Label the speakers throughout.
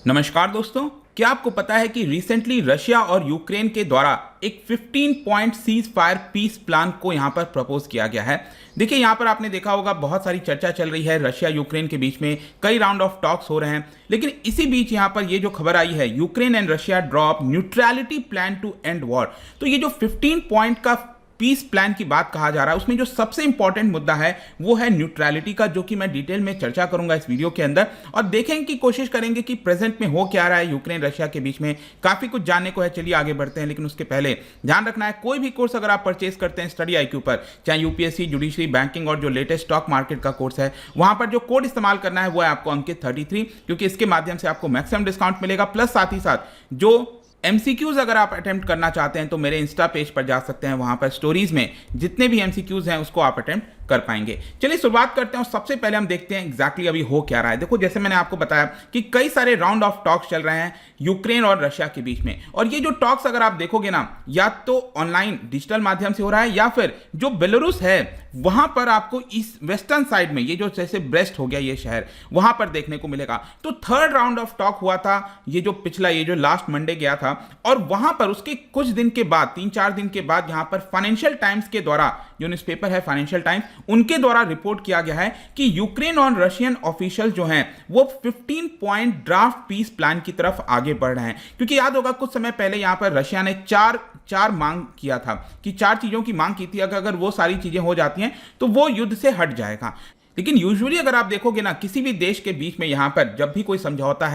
Speaker 1: नमस्कार दोस्तों, क्या आपको पता है कि रिसेंटली रशिया और यूक्रेन के द्वारा एक 15 point cease fire peace plan को यहां पर प्रपोज किया गया है। देखिए, यहां पर आपने देखा होगा बहुत सारी चर्चा चल रही है रशिया यूक्रेन के बीच में, कई राउंड ऑफ टॉक्स हो रहे हैं, लेकिन इसी बीच यहां पर ये जो खबर आई है, Ukraine and Russia drop neutrality plan to end war. तो ये जो 15 पॉइंट का पीस प्लान की बात कहा जा रहा है, उसमें जो सबसे इंपॉर्टेंट मुद्दा है वो है न्यूट्रलिटी का, जो कि मैं डिटेल में चर्चा करूंगा इस वीडियो के अंदर और देखेंगे कि कोशिश करेंगे कि प्रेजेंट में हो क्या रहा है यूक्रेन रशिया के बीच में। काफी कुछ जानने को है, चलिए आगे बढ़ते हैं। लेकिन उसके पहले ध्यान रखना है, कोई भी कोर्स अगर आप परचेस करते हैं स्टडी IQ पर, चाहे यूपीएससी, जुडिशरी, बैंकिंग और जो लेटेस्ट स्टॉक मार्केट का कोर्स है, वहां पर जो कोड इस्तेमाल करना है वो है आपको अंकित 33, क्योंकि इसके माध्यम से आपको मैक्सिमम डिस्काउंट मिलेगा। प्लस साथ ही साथ जो MCQs अगर आप अटेम्प्ट करना चाहते हैं तो मेरे इंस्टा पेज पर जा सकते हैं, वहां पर स्टोरीज में जितने भी MCQs हैं उसको आप अटेम्प्ट कर पाएंगे। चलिए शुरुआत करते हैं और सबसे पहले हम देखते हैं एग्जैक्टली अभी हो क्या रहा है। देखो, जैसे मैंने आपको बताया कि कई सारे राउंड ऑफ टॉक्स चल रहे हैं यूक्रेन और रशिया के बीच में, और ये जो टॉक्स अगर आप देखोगे ना, या तो ऑनलाइन डिजिटल माध्यम से हो रहा है या फिर जो बेलारूस है वहां पर आपको इस वेस्टर्न साइड में, ये जो जैसे ब्रेस्ट हो गया ये शहर, वहां पर देखने को मिलेगा। तो थर्ड राउंड ऑफ टॉक हुआ था ये जो पिछला, ये जो लास्ट मंडे गया था, और वहां पर उसके कुछ दिन के बाद, 3-4 दिन के बाद, यहां पर फाइनेंशियल टाइम्स के द्वारा, जो न्यूज़पेपर है फाइनेंशियल टाइम्स, उनके द्वारा रिपोर्ट किया गया है कि यूक्रेन और रशियन ऑफिशियल जो हैं वो 15 पॉइंट ड्राफ्ट पीस प्लान की तरफ आगे बढ़ रहे हैं। क्योंकि याद होगा कुछ समय पहले यहां पर रशिया ने चार मांग किया था कि 4 चीजों की मांग की थी, अगर वो सारी चीजें हो जाती हैं तो वो युद्ध से हट जाएगा। लेकिन यूजुअली अगर आप देखोगे ना, किसी भी देश के बीच में यहां पर जब भी कोई समझौता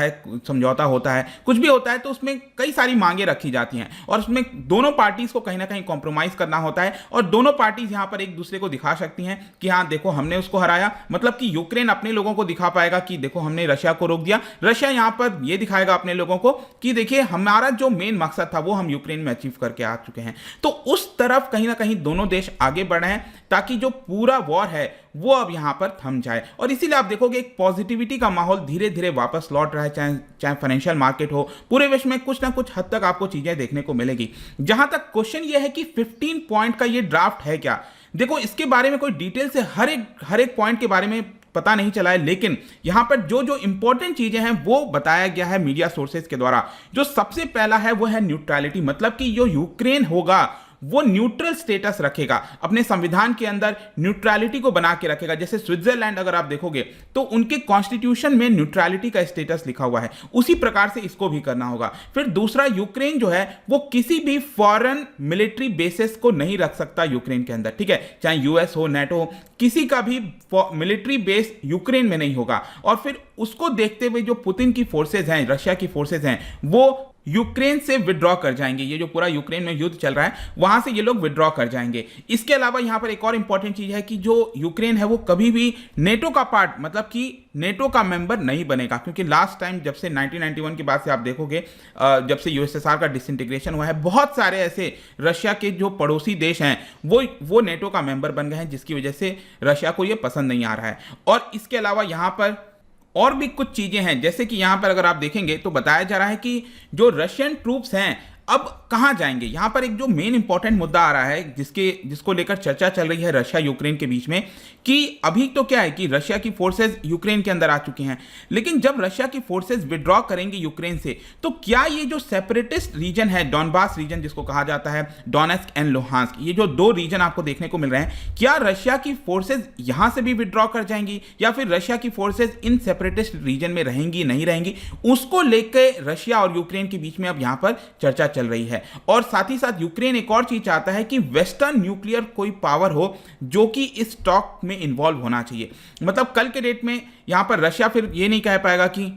Speaker 1: होता है, कुछ भी होता है, तो उसमें कई सारी मांगे रखी जाती हैं और उसमें दोनों पार्टीज को कहीं ना कहीं कॉम्प्रोमाइज करना होता है, और दोनों पार्टीज यहां पर एक दूसरे को दिखा सकती हैं कि हाँ देखो हमने उसको हराया। मतलब कि यूक्रेन अपने लोगों को दिखा पाएगा कि देखो हमने रशिया को रोक दिया, रशिया यहां पर यह दिखाएगा अपने लोगों को कि देखिए हमारा जो मेन मकसद था वो हम यूक्रेन में अचीव करके आ चुके हैं। तो उस तरफ कहीं ना कहीं दोनों देश आगे बढ़ रहे हैं ताकि जो पूरा वॉर है वो अब यहां पर थम जाए। और इसीलिए आप देखोगे एक पॉजिटिविटी का माहौल धीरे धीरे वापस लौट रहा है, चाहे फाइनेंशियल मार्केट हो, पूरे विश्व में कुछ ना कुछ हद तक आपको चीजें देखने को मिलेगी। जहां तक क्वेश्चन ये है कि 15 पॉइंट का ये ड्राफ्ट है क्या, देखो इसके बारे में कोई डिटेल से हर एक पॉइंट के बारे में पता नहीं चला है, लेकिन यहां पर जो इंपॉर्टेंट चीजें हैं वो बताया गया है मीडिया सोर्सेज के द्वारा। जो सबसे पहला है वो है न्यूट्रलिटी, मतलब कि जो यूक्रेन होगा वो न्यूट्रल स्टेटस रखेगा, अपने संविधान के अंदर न्यूट्रलिटी को बना के रखेगा। जैसे स्विट्जरलैंड अगर आप देखोगे तो उनके कॉन्स्टिट्यूशन में न्यूट्रलिटी का स्टेटस लिखा हुआ है, उसी प्रकार से इसको भी करना होगा। फिर दूसरा, यूक्रेन जो है वो किसी भी फॉरेन मिलिट्री बेसिस को नहीं रख सकता यूक्रेन के अंदर, ठीक है, चाहे US हो, नेटो हो, किसी का भी मिलिट्री बेस यूक्रेन में नहीं होगा। और फिर उसको देखते हुए जो पुतिन की फोर्सेज हैं, रशिया की फोर्सेज हैं, वो यूक्रेन से विड्रॉ कर जाएंगे। ये जो पूरा यूक्रेन में युद्ध चल रहा है वहां से ये लोग विड्रॉ कर जाएंगे। इसके अलावा यहां पर एक और इंपॉर्टेंट चीज है कि जो यूक्रेन है वो कभी भी नेटो का पार्ट, मतलब कि नेटो का मेंबर नहीं बनेगा, क्योंकि लास्ट टाइम जब से 1991 के बाद से आप देखोगे, जब से USSR का डिसइंटीग्रेशन हुआ है, बहुत सारे ऐसे रशिया के जो पड़ोसी देश हैं वो नेटो का मेंबर बन गए हैं, जिसकी वजह से रशिया को ये पसंद नहीं आ रहा है। और इसके अलावा यहां पर और भी कुछ चीजें हैं, जैसे कि यहां पर अगर आप देखेंगे तो बताया जा रहा है कि जो रशियन ट्रूप्स हैं अब कहां जाएंगे। यहां पर एक जो मेन इंपॉर्टेंट मुद्दा आ रहा है जिसको लेकर चर्चा चल रही है रशिया यूक्रेन के बीच में, कि अभी तो क्या है कि रशिया की फोर्सेज यूक्रेन के अंदर आ चुकी हैं, लेकिन जब रशिया की फोर्सेज विड्रॉ करेंगे यूक्रेन से, तो क्या ये जो सेपरेटिस्ट रीजन है, डॉनबास रीजन जिसको कहा जाता है, डोनेस्क एंड लुहांस्क, ये जो 2 रीजन आपको देखने को मिल रहे हैं, क्या रशिया की फोर्सेज यहां से भी विड्रॉ कर जाएंगी या फिर रशिया की फोर्सेज इन सेपरेटिस्ट रीजन में रहेंगी नहीं रहेंगी, उसको लेकर रशिया और यूक्रेन के बीच में अब यहां पर चर्चा चल रही है। और साथ ही साथ यूक्रेन एक और चीज चाहता है कि वेस्टर्न न्यूक्लियर कोई पावर हो जो कि इस टॉक में इन्वॉल्व होना चाहिए। मतलब कल के डेट में यहां पर रशिया फिर ये नहीं कह पाएगा कि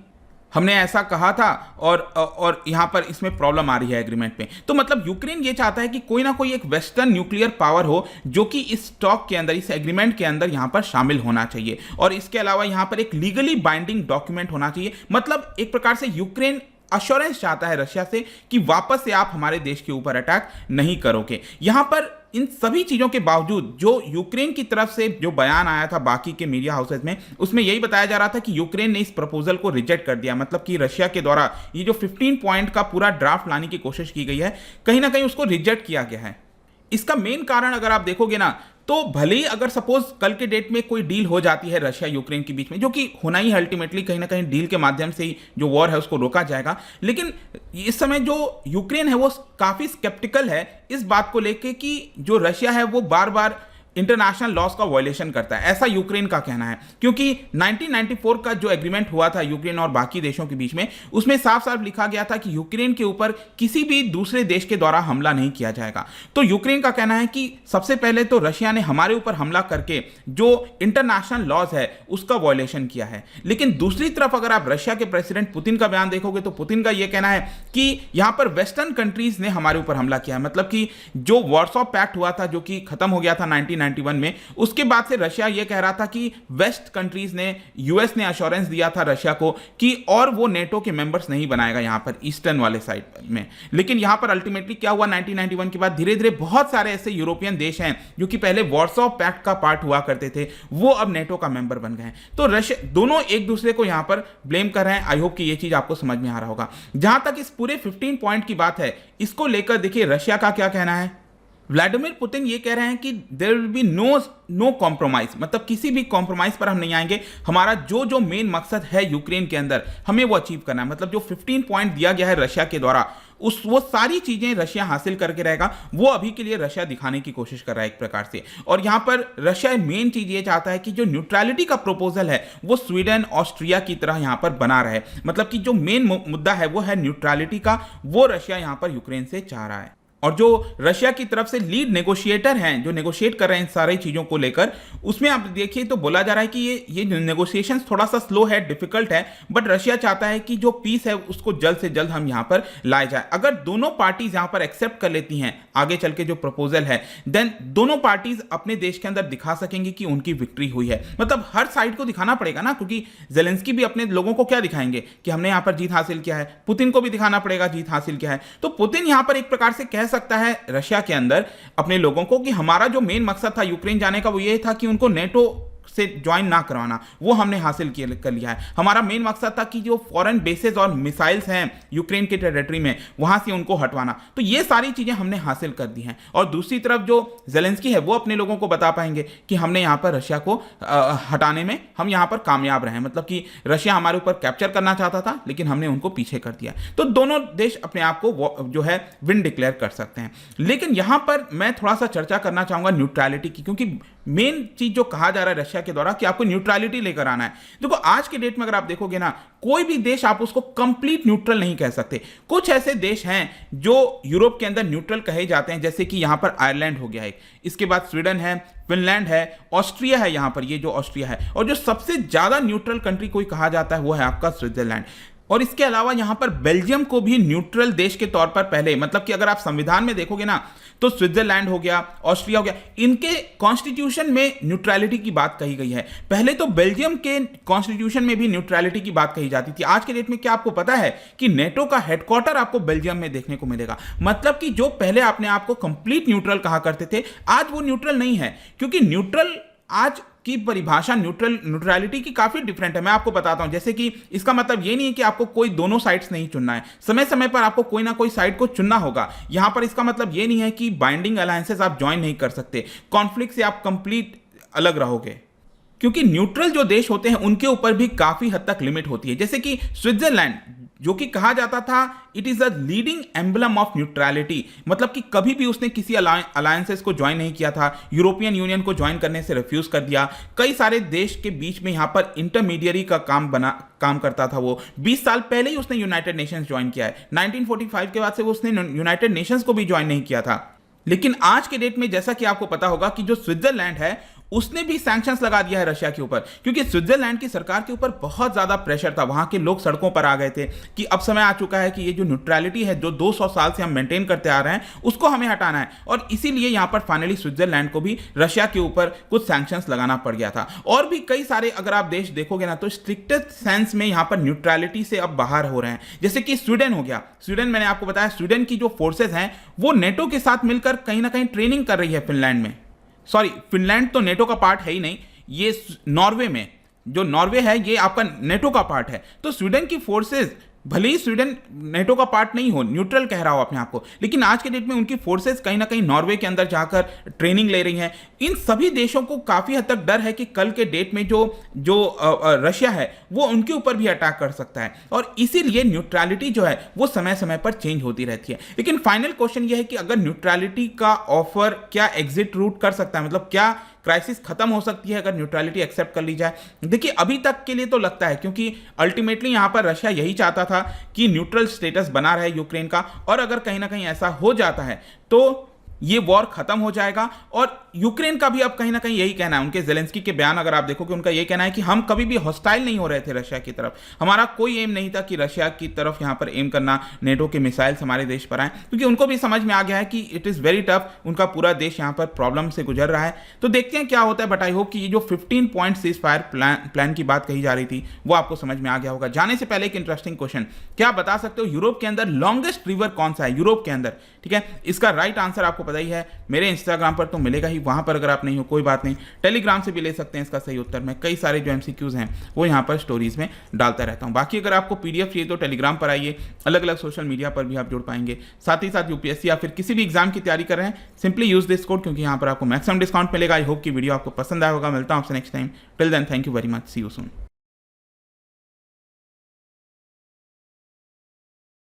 Speaker 1: हमने ऐसा कहा था और यहां पर इसमें प्रॉब्लम आ रही है एग्रीमेंट में। तो मतलब यूक्रेन ये चाहता है कि कोई ना कोई एक वेस्टर्न न्यूक्लियर पावर हो जो कि इस टॉक के अंदर, इस एग्रीमेंट के अंदर यहां पर शामिल होना चाहिए। और इसके अलावा यहां पर एक लीगली बाइंडिंग डॉक्यूमेंट होना चाहिए। मतलब एक प्रकार से यूक्रेन अश्योरेंस चाहता है रशिया से कि वापस से आप हमारे देश के ऊपर अटैक नहीं करोगे। यहां पर इन सभी चीजों के बावजूद जो यूक्रेन की तरफ से जो बयान आया था बाकी के मीडिया हाउसेज में, उसमें यही बताया जा रहा था कि यूक्रेन ने इस प्रपोजल को रिजेक्ट कर दिया। मतलब कि रशिया के द्वारा ये जो 15 पॉइंट का पूरा ड्राफ्ट लाने की कोशिश की गई है, कहीं ना कहीं उसको रिजेक्ट किया गया है। इसका मेन कारण अगर आप देखोगे ना, तो भले ही अगर सपोज कल के डेट में कोई डील हो जाती है रशिया यूक्रेन के बीच में, जो कि होना ही है अल्टीमेटली, कहीं ना कहीं डील के माध्यम से ही जो वॉर है उसको रोका जाएगा, लेकिन इस समय जो यूक्रेन है वो काफी स्केप्टिकल है इस बात को लेके कि जो रशिया है वो बार बार इंटरनेशनल लॉस का वायलेशन करता है, ऐसा यूक्रेन का कहना है। क्योंकि 1994 का जो एग्रीमेंट हुआ था यूक्रेन और बाकी देशों के बीच में, उसमें साफ साफ लिखा गया था कि यूक्रेन के ऊपर किसी भी दूसरे देश के द्वारा हमला नहीं किया जाएगा। तो यूक्रेन का कहना है कि सबसे पहले तो रशिया ने हमारे ऊपर हमला करके जो इंटरनेशनल लॉज है उसका वायलेशन किया है। लेकिन दूसरी तरफ अगर आप रशिया के प्रेसिडेंट पुतिन का बयान देखोगे तो पुतिन का यह कहना है कि यहां पर वेस्टर्न कंट्रीज ने हमारे ऊपर हमला किया है। मतलब कि जो वॉर्सो पैक्ट हुआ था, जो कि खत्म हो गया था 1991 में, उसके बाद से रशिया यह कह रहा था कि वेस्ट कंट्रीज ने, यूएस ने अश्योरेंस दिया था रशिया को कि और वो नेटो के मेंबर्स नहीं बनाएगा यहां पर ईस्टर्न वाले साइड में। लेकिन यहां पर अल्टीमेटली क्या हुआ, 1991 के बाद धीरे धीरे बहुत सारे ऐसे यूरोपियन देश हैं जो कि पहले वॉर्सो पैक्ट का पार्ट हुआ करते थे, वो अब नेटो का मेंबर बन गए हैं। तो रशिया दोनों एक दूसरे को यहां पर ब्लेम कर रहे हैं। आई होप कि ये चीज आपको समझ में आ रहा होगा। जहां तक इस पूरे 15 पॉइंट की बात है, इसको लेकर देखिए रशिया का क्या कहना है। व्लादिमीर पुतिन ये कह रहे हैं कि there will be no compromise, मतलब किसी भी कॉम्प्रोमाइज पर हम नहीं आएंगे। हमारा जो जो मेन मकसद है यूक्रेन के अंदर, हमें वो अचीव करना है। मतलब जो 15 पॉइंट दिया गया है रशिया के द्वारा, वो सारी चीजें रशिया हासिल करके रहेगा। वो अभी के लिए रशिया दिखाने की कोशिश कर रहा है एक प्रकार से। और यहां पर रशिया मेन चीज ये चाहता है कि जो न्यूट्रलिटी का प्रपोजल है वो स्वीडन, ऑस्ट्रिया की तरह यहां पर बना रहे। मतलब कि जो मेन मुद्दा है वो है न्यूट्रलिटी का, वो रशिया यहां पर यूक्रेन से चाह रहा है। और जो रशिया की तरफ से लीड नेगोशिएटर हैं, जो नेगोशिएट कर रहे हैं इन सारी चीज़ों को लेकर, उसमें आप देखिए तो बोला जा रहा है कि ये नेगोशिएशन थोड़ा सा स्लो है, डिफिकल्ट है, बट रशिया चाहता है कि जो पीस है उसको जल्द से जल्द हम यहाँ पर लाए जाए। अगर दोनों पार्टीज यहाँ पर एक्सेप्ट कर लेती हैं आगे चल के जो प्रपोजल है, देन दोनों पार्टीज अपने देश के अंदर दिखा सकेंगे कि उनकी विक्ट्री हुई है। मतलब हर साइड को दिखाना पड़ेगा ना, क्योंकि जेलेंस्की भी अपने लोगों को क्या दिखाएंगे कि हमने यहाँ पर जीत हासिल किया है, पुतिन को भी दिखाना पड़ेगा जीत हासिल किया है। तो पुतिन यहाँ पर एक प्रकार से कह सकता है रशिया के अंदर अपने लोगों को कि हमारा जो मेन मकसद था यूक्रेन जाने का वो ये था कि उनको नेटो से ज्वाइन ना करवाना, वो हमने हासिल कर लिया है। हमारा मेन मकसद था कि जो फॉरेन बेसेस और मिसाइल्स हैं यूक्रेन के टेरिटरी में, वहां से उनको हटवाना। तो ये सारी चीजें हमने हासिल कर दी हैं। और दूसरी तरफ जो जेलेंस्की है वो अपने लोगों को बता पाएंगे कि हमने यहाँ पर रशिया को हटाने में हम यहाँ पर कामयाब रहे। मतलब कि रशिया हमारे ऊपर कैप्चर करना चाहता था, लेकिन हमने उनको पीछे कर दिया। तो दोनों देश अपने आप को जो है विन डिक्लेयर कर सकते हैं। लेकिन यहां पर मैं थोड़ा सा चर्चा करना चाहूंगा न्यूट्रलिटी की, क्योंकि मेन चीज जो कहा जा रहा है रशिया के द्वारा कि आपको न्यूट्रलिटी लेकर आना है। देखो आज के डेट में अगर आप देखोगे ना, कोई भी देश आप उसको कंप्लीट न्यूट्रल नहीं कह सकते। कुछ ऐसे देश हैं जो यूरोप के अंदर न्यूट्रल कहे जाते हैं, जैसे कि यहां पर आयरलैंड हो गया है, इसके बाद स्वीडन है, फिनलैंड है, ऑस्ट्रिया है, यहां पर ये जो ऑस्ट्रिया है। और जो सबसे ज्यादा न्यूट्रल कंट्री कोई कहा जाता है वो है आपका स्विट्जरलैंड। और इसके अलावा यहां पर बेल्जियम को भी न्यूट्रल देश के तौर पर पहले, मतलब कि अगर आप संविधान में देखोगे ना, तो स्विट्जरलैंड हो गया, ऑस्ट्रिया हो गया, इनके कॉन्स्टिट्यूशन में न्यूट्रलिटी की बात कही गई है। पहले तो बेल्जियम के कॉन्स्टिट्यूशन में भी न्यूट्रलिटी की बात कही जाती थी। आज के डेट में क्या आपको पता है कि नेटो का हेडक्वार्टर आपको बेल्जियम में देखने को मिलेगा। मतलब कि जो पहले अपने आप को कंप्लीट न्यूट्रल कहा करते थे, आज वो न्यूट्रल नहीं है, क्योंकि न्यूट्रल आज की परिभाषा न्यूट्रलिटी की काफी डिफरेंट है। मैं आपको बताता हूं, जैसे कि इसका मतलब ये नहीं है कि आपको कोई दोनों साइड्स नहीं चुनना है, समय समय पर आपको कोई ना कोई साइड को चुनना होगा। यहां पर इसका मतलब ये नहीं है कि बाइंडिंग अलायंसेस आप ज्वाइन नहीं कर सकते, कॉन्फ्लिक्ट से आप कंप्लीट अलग रहोगे, क्योंकि न्यूट्रल जो देश होते हैं उनके ऊपर भी काफी हद तक लिमिट होती है। जैसे कि स्विट्जरलैंड, जो कि कहा जाता था it is a leading emblem of neutrality, मतलब कि कभी भी उसने किसी अलायंसेस को ज्वाइन नहीं किया था, यूरोपियन यूनियन को ज्वाइन करने से रिफ्यूज कर दिया। कई सारे देश के बीच में यहां पर इंटरमीडियरी का काम करता था वो। 20 साल पहले ही उसने यूनाइटेड नेशंस ज्वाइन किया है। 1945 के बाद से उसने यूनाइटेड नेशंस को भी ज्वाइन नहीं किया था। लेकिन आज के डेट में जैसा कि आपको पता होगा कि जो स्विट्जरलैंड है उसने भी सैंक्शंस लगा दिया है रशिया के ऊपर, क्योंकि स्विट्जरलैंड की सरकार के ऊपर बहुत ज्यादा प्रेशर था। वहां के लोग सड़कों पर आ गए थे कि अब समय आ चुका है कि ये जो न्यूट्रलिटी है जो 200 साल से हम मेंटेन करते आ रहे हैं उसको हमें हटाना है। और इसीलिए यहां पर फाइनली स्विट्जरलैंड को भी रशिया के ऊपर कुछ सैंक्शंस लगाना पड़ गया था। और भी कई सारे अगर आप देश देखोगे ना, तो स्ट्रिक्टेस्ट सेंस में यहां पर न्यूट्रलिटी से अब बाहर हो रहे हैं। जैसे कि स्वीडन हो गया। स्वीडन, मैंने आपको बताया, स्वीडन की जो फोर्सेज हैं वो नेटो के साथ मिलकर कहीं ना कहीं ट्रेनिंग कर रही है फिनलैंड में। सॉरी, फिनलैंड तो नेटो का पार्ट है ही नहीं, ये नॉर्वे में, जो नॉर्वे है ये आपका नेटो का पार्ट है। तो स्वीडन की फोर्सेस भले ही स्वीडन नेटो का पार्ट नहीं हो, न्यूट्रल कह रहा हो अपने आप को, लेकिन आज के डेट में उनकी फोर्सेस कहीं ना कहीं नॉर्वे के अंदर जाकर ट्रेनिंग ले रही हैं। इन सभी देशों को काफी हद तक डर है कि कल के डेट में जो जो रशिया है वो उनके ऊपर भी अटैक कर सकता है, और इसीलिए न्यूट्रलिटी जो है वो समय समय पर चेंज होती रहती है। लेकिन फाइनल क्वेश्चन ये है कि अगर न्यूट्रलिटी का ऑफर क्या एग्जिट रूट कर सकता है, मतलब क्या क्राइसिस खत्म हो सकती है अगर न्यूट्रलिटी एक्सेप्ट कर ली जाए? देखिए अभी तक के लिए तो लगता है, क्योंकि अल्टीमेटली यहां पर रशिया यही चाहता था कि न्यूट्रल स्टेटस बना रहे यूक्रेन का, और अगर कहीं ना कहीं ऐसा हो जाता है तो ये वॉर खत्म हो जाएगा। और यूक्रेन का भी अब कहीं ना कहीं यही कहना है, उनके जेलेंस्की के बयान अगर आप देखो कि उनका यही कहना है कि हम कभी भी हॉस्टाइल नहीं हो रहे थे रशिया की तरफ, हमारा कोई एम नहीं था कि रशिया की तरफ यहां पर एम करना, नेटो के मिसाइल्स हमारे देश पर आए, क्योंकि उनको भी समझ में आ गया है कि इट इज़ वेरी टफ, उनका पूरा देश यहां पर प्रॉब्लम से गुजर रहा है। तो देखते हैं क्या होता है, बट आई होप कि ये जो 15 पॉइंट सीज फायर प्लान की बात कही जा रही थी वो आपको समझ में आ गया होगा। जाने से पहले एक इंटरेस्टिंग क्वेश्चन, क्या आप बता सकते हो यूरोप के अंदर लॉन्गेस्ट रिवर कौन सा है यूरोप के अंदर? ठीक है, इसका राइट आंसर आपको पता ही है, मेरे इंस्टाग्राम पर तो मिलेगा ही, वहां पर अगर आप नहीं हो कोई बात नहीं, टेलीग्राम से भी ले सकते हैं इसका सही उत्तर। मैं कई सारे जो एमसीक्यूज हैं वो यहां पर स्टोरीज में डालता रहता हूं। बाकी अगर आपको पीडीएफ चाहिए तो टेलीग्राम पर आइए, अलग अलग सोशल मीडिया पर भी आप जुड़ पाएंगे। साथ ही साथ यूपीएससी या फिर किसी भी एग्जाम की तैयारी कर रहे हैं, सिंपली यूज दिस कोड, क्योंकि यहां पर आपको मैक्सिमम डिस्काउंट मिलेगा। आई होप कि वीडियो आपको पसंद आया होगा। मिलता हूं आपसे next time. Till then, thank you very much, see you soon.